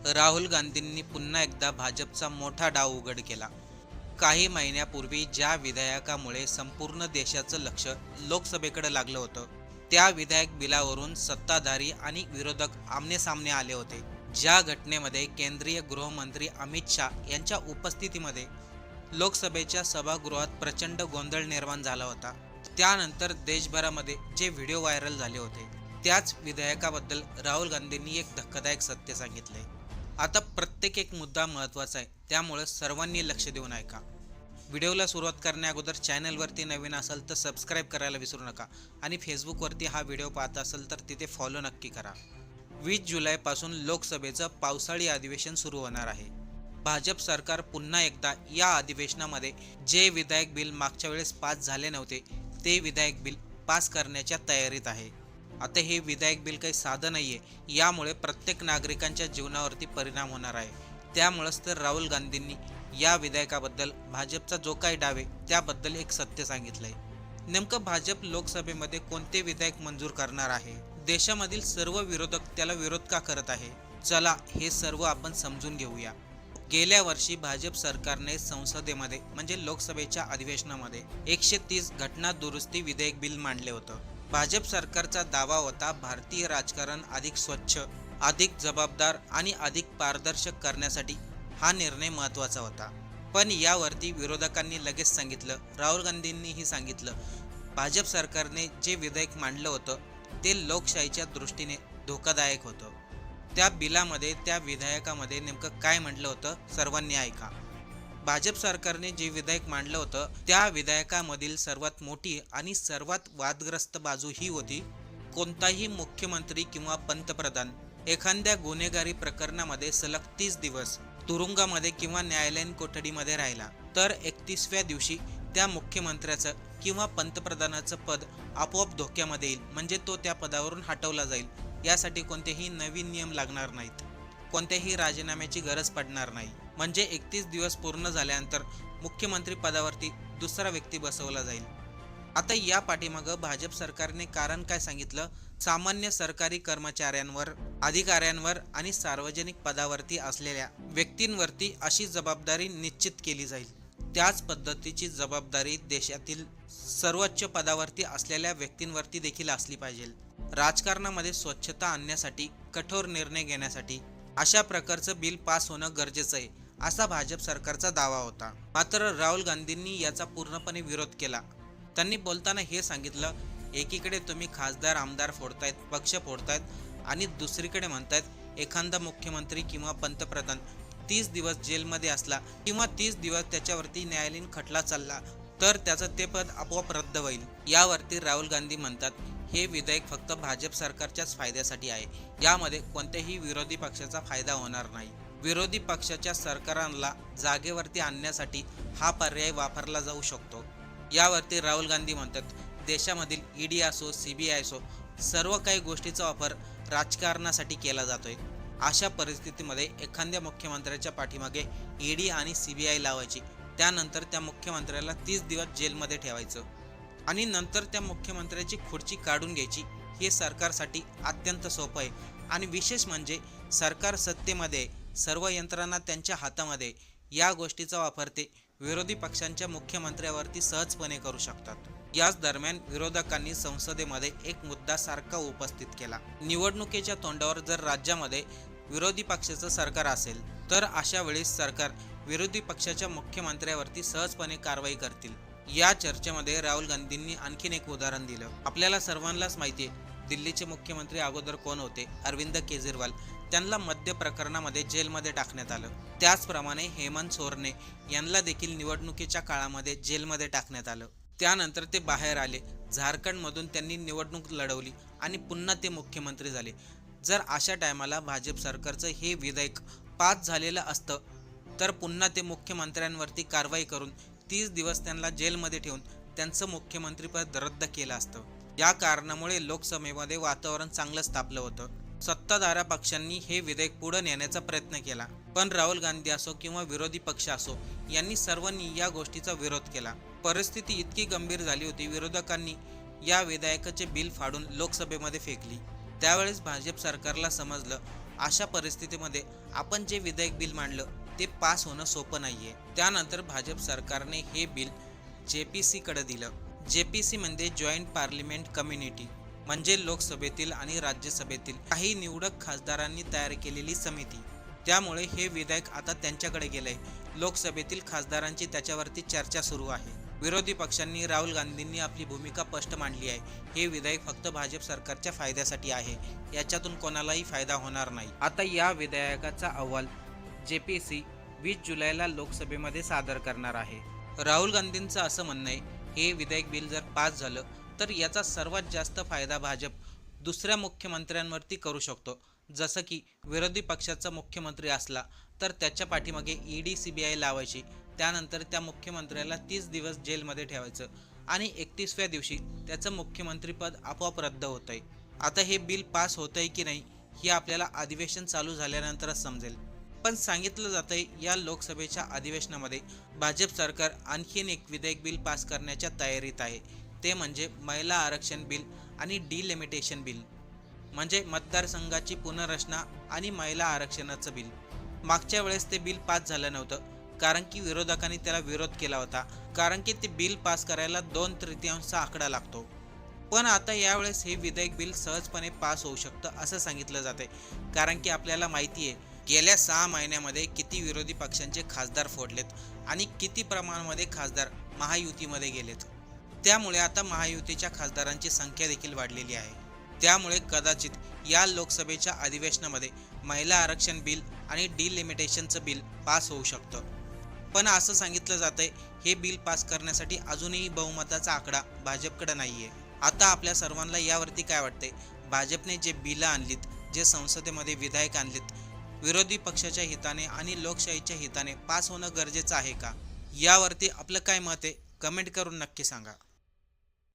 राहुल गांधींनी पुन्हा एकदा भाजपचा मोठा डाव उघड केला. काही महिन्यापूर्वी ज्या विधेयकामुळे संपूर्ण देशाचं लक्ष लोकसभेकडे लागलं होतं, त्या विधेयक बिलावरून सत्ताधारी आणि विरोधक आमनेसामने आले होते. ज्या घटनेमध्ये केंद्रीय गृहमंत्री अमित शाह यांच्या उपस्थितीमध्ये लोकसभेच्या सभागृहात प्रचंड गोंधळ निर्माण झाला होता. त्यानंतर देशभरामध्ये जे व्हिडिओ व्हायरल झाले होते, त्याच विधेयकाबद्दल राहुल गांधींनी एक धक्कादायक सत्य सांगितले. आता प्रत्येक एक मुद्दा महत्त्वाचा आहे, त्यामुळे सर्वांनी लक्ष देऊन ऐका. व्हिडिओला सुरुवात करण्याअगोदर चॅनलवरती नवीन असाल तर सबस्क्राईब करायला विसरू नका आणि फेसबुकवरती हा व्हिडिओ पाहत असाल तर तिथे फॉलो नक्की करा. 20 जुलैपासून लोकसभेचं पावसाळी अधिवेशन सुरू होणार आहे. भाजप सरकार पुन्हा एकदा या अधिवेशनामध्ये जे विधायक बिल मागच्या वेळेस पास झाले नव्हते, ते विधायक बिल पास करण्याच्या तयारीत आहे. आता हे विधायक बिल काही साधं नाही आहे, यामुळे प्रत्येक नागरिकांच्या जीवनावरती परिणाम होणार आहे. त्यामुळेच तर राहुल गांधींनी या विधेयकाबद्दल भाजपचा जो काही डाव आहे त्याबद्दल एक सत्य सांगितलंय. नेमकं भाजप लोकसभेमध्ये कोणते विधेयक मंजूर करणार आहे, देशामधील सर्व विरोधक त्याला विरोध का करत आहे, चला हे सर्व आपण समजून घेऊया. गेल्या वर्षी भाजप सरकारने संसदेमध्ये म्हणजे लोकसभेच्या अधिवेशनामध्ये 130 घटना दुरुस्ती विधेयक बिल मांडले होतं. भाजप सरकारचा दावा होता भारतीय राजकारण अधिक स्वच्छ, अधिक जबाबदार आणि अधिक पारदर्शक करण्यासाठी हा निर्णय महत्त्वाचा होता. पण यावरती विरोधकांनी लगेच सांगितलं, राहुल गांधींनीही सांगितलं, भाजप सरकारने जे विधेयक मांडलं होतं ते लोकशाहीच्या दृष्टीने धोकादायक होतं. त्या बिलामध्ये त्या विधेयकामध्ये नेमकं काय म्हटलं होतं सर्वांनी ऐका. भाजप सरकारने जे विधेयक मांडलं होतं त्या विधेयकामधील सर्वात मोठी आणि सर्वात वादग्रस्त बाजू ही होती, कोणताही मुख्यमंत्री किंवा पंतप्रधान एखाद्या गुन्हेगारी प्रकरणामध्ये सलग 30 दिवस तुरुंगामध्ये किंवा न्यायालयीन कोठडीमध्ये राहिला तर 31व्या दिवशी त्या मुख्यमंत्र्याचं किंवा पंतप्रधानाचं पद आपोआप धोक्यामध्ये येईल, म्हणजे तो त्या पदावरून हटवला जाईल. यासाठी कोणतेही नवीन नियम लागणार नाहीत, कोणत्याही राजीनाम्याची गरज पडणार नाही. म्हणजे 31 दिवस पूर्ण झाल्यानंतर मुख्यमंत्री पदावरती दुसरा व्यक्ती बसवला जाईल. आता या पाठीमागं भाजप सरकारने कारण काय सांगितलं, सामान्य सरकारी कर्मचाऱ्यांवर, अधिकाऱ्यांवर आणि सार्वजनिक पदावरती असलेल्या व्यक्तींवरती अशी जबाबदारी निश्चित केली जाईल. त्याच पद्धतीची जबाबदारी देशातील सर्वोच्च पदावरती असलेल्या व्यक्तींवरती देखील असली पाहिजे. राजकारणामध्ये स्वच्छता आणण्यासाठी, कठोर निर्णय घेण्यासाठी अशा प्रकारचं बिल पास होणं गरजेचं आहे, असा भाजप सरकारचा दावा होता. मात्र राहुल गांधींनी याचा पूर्णपणे विरोध केला. त्यांनी बोलताना हे सांगितलं, एकीकडे तुम्ही खासदार आमदार फोडतायत, पक्ष फोडतायत आणि दुसरीकडे म्हणतायत एखादा मुख्यमंत्री किंवा पंतप्रधान 30 दिवस जेलमध्ये असला किंवा 30 दिवस त्याच्यावरती न्यायालयीन खटला चालला तर त्याचं ते पद आपोआप रद्द होईल. यावरती राहुल गांधी म्हणतात, हे विधेयक फक्त भाजप सरकारच्याच फायद्यासाठी आहे, यामध्ये कोणत्याही विरोधी पक्षाचा फायदा होणार नाही. विरोधी पक्षाच्या सरकारांना जागेवरती आणण्यासाठी हा पर्याय वापरला जाऊ शकतो. यावरती राहुल गांधी म्हणतात, देशामधील ईडी असो, सीबीआय असो, सर्व काही गोष्टीचा वापर राजकारणासाठी केला जातोय. अशा परिस्थितीमध्ये एखाद्या मुख्यमंत्र्याच्या पाठीमागे ईडी आणि सीबीआय लावायची, त्यानंतर त्या मुख्यमंत्र्याला 30 दिवस जेलमध्ये ठेवायचं आणि नंतर त्या मुख्यमंत्र्याची खुर्ची काढून घ्यायची, हे सरकारसाठी अत्यंत सोपं आहे. आणि विशेष म्हणजे सरकार सत्तेमध्ये, सर्व यंत्रणा त्यांच्या हातामध्ये, या गोष्टीचा वापर ते विरोधी पक्षांच्या मुख्यमंत्र्यावरती सहजपणे करू शकतात. याच दरम्यान विरोधकांनी संसदेमध्ये एक मुद्दा सारखा उपस्थित केला. निवडणुकीच्या तोंडावर जर राज्यामध्ये विरोधी पक्षाचं सरकार असेल तर अशा वेळेस सरकार विरोधी पक्षाच्या मुख्यमंत्र्यावरती सहजपणे कारवाई करतील. या चर्चेमध्ये राहुल गांधींनी आणखीन एक उदाहरण दिलं. आपल्याला सर्वांनाच माहिती आहे, दिल्लीचे मुख्यमंत्री अगोदर कोण होते, अरविंद केजरीवाल. त्यांना मद्य प्रकरणामध्ये जेलमध्ये टाकण्यात आलं. त्याचप्रमाणे हेमंत सोरने यांना देखील निवडणुकीच्या काळामध्ये जेलमध्ये टाकण्यात आलं. त्यानंतर ते बाहेर आले, झारखंडमधून त्यांनी निवडणूक लढवली आणि पुन्हा ते मुख्यमंत्री झाले. जर अशा टायमाला भाजप सरकारचं हे विधेयक पास झालेलं असतं तर पुन्हा ते मुख्यमंत्र्यांवरती कारवाई करून 30 दिवस त्यांना जेलमध्ये ठेवून त्यांचं मुख्यमंत्रीपद रद्द केलं असतं. या कारणामुळे लोकसभेमध्ये वातावरण चांगलंच तापलं होतं. सत्ताधारी पक्षांनी हे विधेयक पुढे नेण्याचा प्रयत्न केला, पण राहुल गांधी असो किंवा विरोधी पक्ष असो, यांनी सर्वांनी या गोष्टीचा विरोध केला. परिस्थिती इतकी गंभीर झाली होती, विरोधकांनी या विधेयकाचे बिल फाडून लोकसभेमध्ये फेकली. त्यावेळेस भाजप सरकारला समजलं, अशा परिस्थितीमध्ये आपण जे विधेयक बिल मांडलं ते पास होणं सोपं नाहीये. त्यानंतर भाजप सरकारने हे बिल JPC कडे दिलं. JPC म्हणजे जॉईंट पार्लिमेंट कम्युनिटी, म्हणजे लोकसभेतील आणि राज्यसभेतील काही निवडक खासदारांनी तयार केलेली समिती. त्यामुळे हे विधेयक आता त्यांच्याकडे गेलंय. लोकसभेतील खासदारांची त्याच्यावरती चर्चा सुरू आहे. विरोधी पक्षांनी राहुल गांधींनी आपली भूमिका स्पष्ट मांडली आहे. हे विधेयक फक्त भाजप सरकारच्या फायद्यासाठी आहे, याच्यातून कोणालाही फायदा होणार नाही. आता या विधेयकाचा अहवाल JPC 20 जुलैला लोकसभेमध्ये सादर करणार आहे. राहुल गांधींचं असं म्हणणं आहे, हे विधेयक बिल जर पास झालं तर याचा सर्वात जास्त फायदा भाजप दुसऱ्या मुख्यमंत्र्यांवरती करू शकतो. जसं की विरोधी पक्षाचा मुख्यमंत्री असला तर त्याच्या पाठीमागे ED CBI लावायची, त्यानंतर त्या मुख्यमंत्र्याला 30 दिवस जेलमध्ये ठेवायचं आणि 31व्या दिवशी त्याचं मुख्यमंत्रीपद आपोआप रद्द होत आहे. आता हे बिल पास होत आहे की नाही हे आपल्याला अधिवेशन चालू झाल्यानंतरच समजेल. पण सांगितलं जातंय या लोकसभेच्या अधिवेशनामध्ये भाजप सरकार आणखीन एक विधेयक बिल पास करण्याच्या तयारीत आहे. ते म्हणजे महिला आरक्षण बिल आणि डिलिमिटेशन बिल, म्हणजे मतदारसंघाची पुनर्रचना आणि महिला आरक्षणाचं बिल. मागच्या वेळेस ते बिल पास झालं नव्हतं कारण की विरोधकांनी त्याला विरोध केला होता, कारण की ते बिल पास करायला 2/3 आकडा लागतो. पण आता यावेळेस हे विधेयक बिल सहजपणे पास होऊ शकतं असं सांगितलं जाते, कारण की आपल्याला माहिती आहे गेल्या 6 महिन्यामध्ये किती विरोधी पक्षांचे खासदार फोडलेत आणि किती प्रमाणामध्ये खासदार महायुतीमध्ये गेलेत. त्यामुळे आता महायुतीच्या खासदारांची संख्या देखील वाढलेली आहे. त्यामुळे कदाचित या लोकसभेच्या अधिवेशनामध्ये महिला आरक्षण बिल आणि डिलिमिटेशनचं बिल पास होऊ शकतं. पण असं सांगितलं जातंय हे बिल पास करण्यासाठी अजूनही बहुमताचा आकडा भाजपकडे नाहीये. आता आपल्या सर्वांना यावरती काय वाटतंय? भाजपने जे बिलं आणलीत, जे संसदेमध्ये विधेयक आणलीत, विरोधी पक्षाच्या हिताने आणि लोकशाहीच्या हिताने पास होणं गरजेचं आहे का? यावरती आपलं काय मत आहे? कमेंट करून नक्की सांगा.